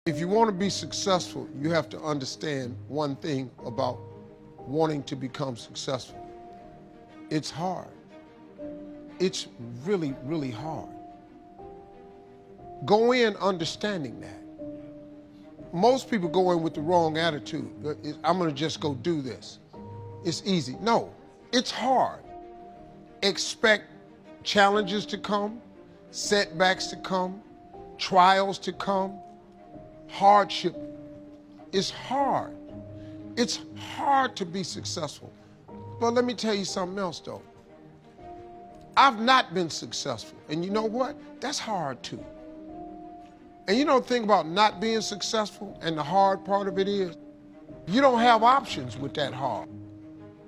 If you want to be successful, you have to understand one thing about wanting to become successful. It's hard. It's really, really hard. Go in understanding that. Most people go in with the wrong attitude. I'm going to just go do this. It's easy. No, it's hard. Expect challenges to come, setbacks to come, trials to come. Hardship is hard. It's hard to be successful. But let me tell you something else, though. I've not been successful. And you know what? That's hard, too. And you know the thing about not being successful and the hard part of it is, you don't have options with that hard.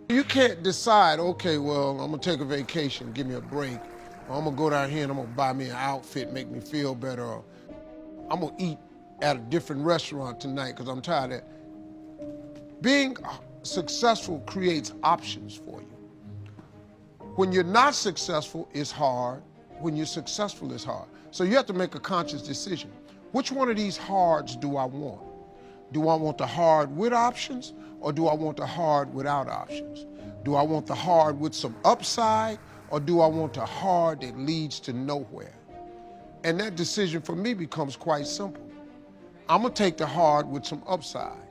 You can't decide, okay, well, I'm gonna take a vacation, give me a break, or I'm gonna go down here and I'm gonna buy me an outfit, make me feel better, or I'm gonna eat at a different restaurant tonight because I'm tired of it. Being successful creates options for you. When you're not successful, it's hard. When you're successful, it's hard. So you have to make a conscious decision. Which one of these hards do I want? Do I want the hard with options, or do I want the hard without options? Do I want the hard with some upside, or do I want the hard that leads to nowhere? And that decision for me becomes quite simple. I'm gonna take the hard with some upside,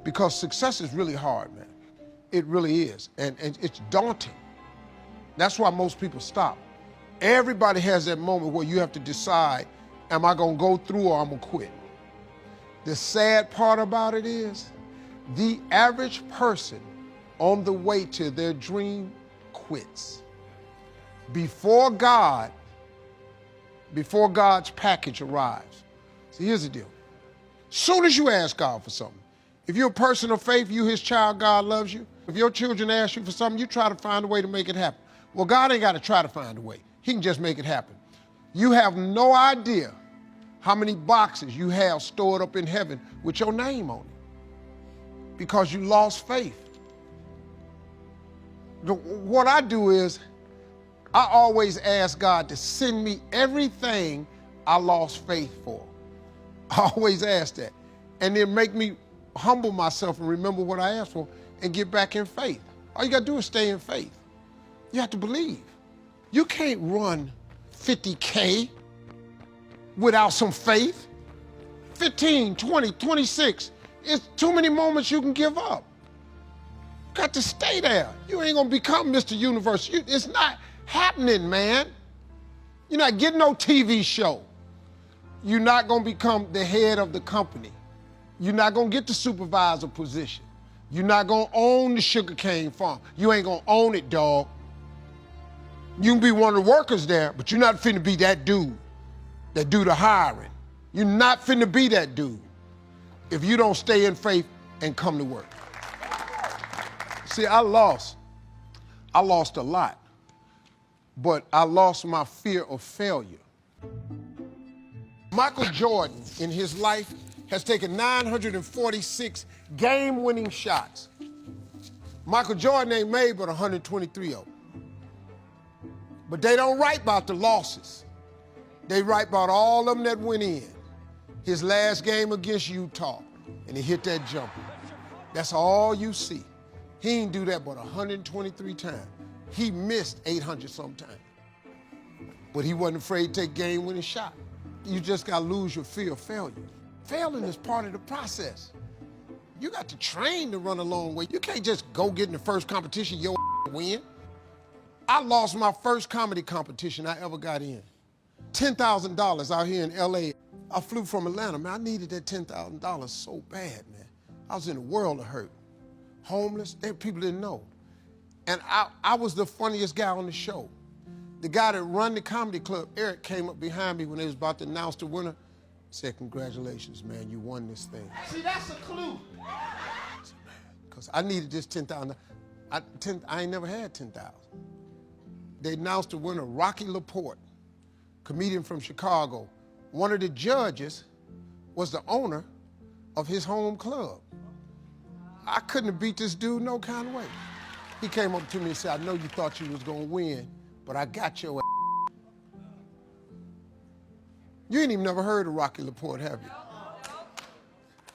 because success is really hard, man. It really is, and it's daunting. That's why most people stop. Everybody has that moment where you have to decide, am I gonna go through or I'm gonna quit? The sad part about it is, the average person on the way to their dream quits. Before God's package arrives. See, here's the deal. Soon as you ask God for something, if you're a person of faith, you his child, God loves you. If your children ask you for something, you try to find a way to make it happen. Well, God ain't got to try to find a way. He can just make it happen. You have no idea how many boxes you have stored up in heaven with your name on it because you lost faith. What I do is I always ask God to send me everything I lost faith for. I always ask that. And then make me humble myself and remember what I asked for and get back in faith. All you got to do is stay in faith. You have to believe. You can't run 50K without some faith. 15, 20, 26. It's too many moments you can give up. You got to stay there. You ain't gonna become Mr. Universe. It's not happening, man. You're not getting no TV show. You're not gonna become the head of the company. You're not gonna get the supervisor position. You're not gonna own the sugarcane farm. You ain't gonna own it, dog. You can be one of the workers there, but you're not finna be that dude that do the hiring. You're not finna be that dude if you don't stay in faith and come to work. See, I lost a lot, but I lost my fear of failure. Michael Jordan, in his life, has taken 946 game-winning shots. Michael Jordan ain't made but 123 of them. But they don't write about the losses. They write about all of them that went in. His last game against Utah, and he hit that jumper. That's all you see. He didn't do that but 123 times. He missed 800 sometimes. But he wasn't afraid to take game-winning shot. You just gotta lose your fear of failure. Failing is part of the process. You got to train to run a long way. You can't just go get in the first competition, your win. I lost my first comedy competition I ever got in. $10,000 out here in LA. I flew from Atlanta, man. I needed that $10,000 so bad, man. I was in a world of hurt. Homeless, people didn't know. And I was the funniest guy on the show. The guy that run the comedy club, Eric, came up behind me when they was about to announce the winner, said, congratulations, man, you won this thing. See, that's a clue. Because I needed this $10,000. I ain't never had $10,000. They announced the winner, Rocky LaPorte, comedian from Chicago. One of the judges was the owner of his home club. I couldn't have beat this dude no kind of way. He came up to me and said, I know you thought you was gonna win, but I got your ass. You ain't even never heard of Rocky LaPorte, have you?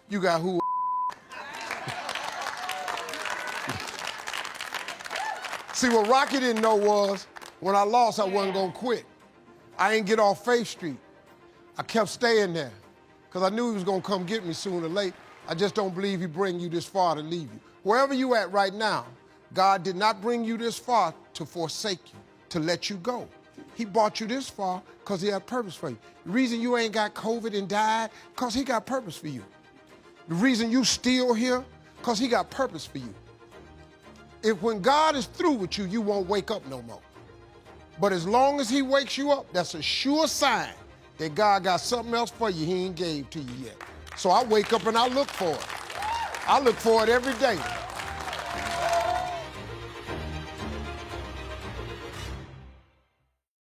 You got who? See, what Rocky didn't know was, when I lost, I wasn't gonna quit. I ain't get off Faith Street. I kept staying there, because I knew he was gonna come get me sooner or later. I just don't believe he bring you this far to leave you. Wherever you at right now, God did not bring you this far to forsake you, to let you go. He brought you this far because he had purpose for you. The reason you ain't got COVID and died, because he got purpose for you. The reason you still here, because he got purpose for you. If when God is through with you, you won't wake up no more. But as long as he wakes you up, that's a sure sign that God got something else for you he ain't gave to you yet. So I wake up and I look for it. I look for it every day.